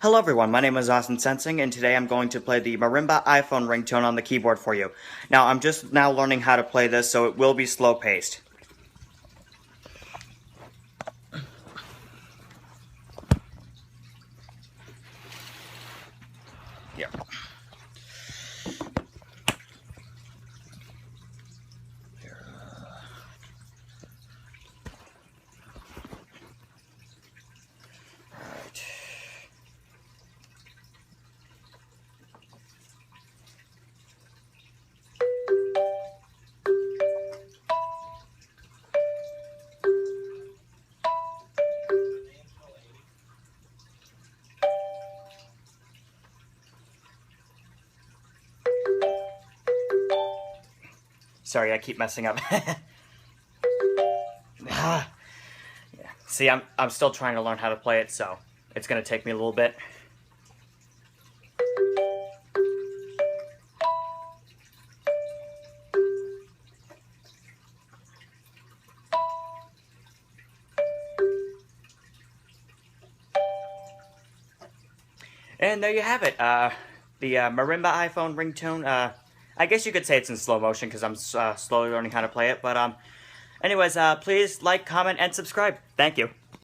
Hello everyone, my name is Austin Sensing, and today I'm going to play the Marimba iPhone ringtone on the keyboard for you. Now, I'm just now learning how to play this, so it will be slow-paced. Yeah. Alright. Sorry, I keep messing up. Yeah. See, I'm still trying to learn how to play it, so it's gonna take me a little bit. And there you have it. The Marimba iPhone ringtone. I guess you could say it's in slow motion because I'm slowly learning how to play it. But anyways, please like, comment, and subscribe. Thank you.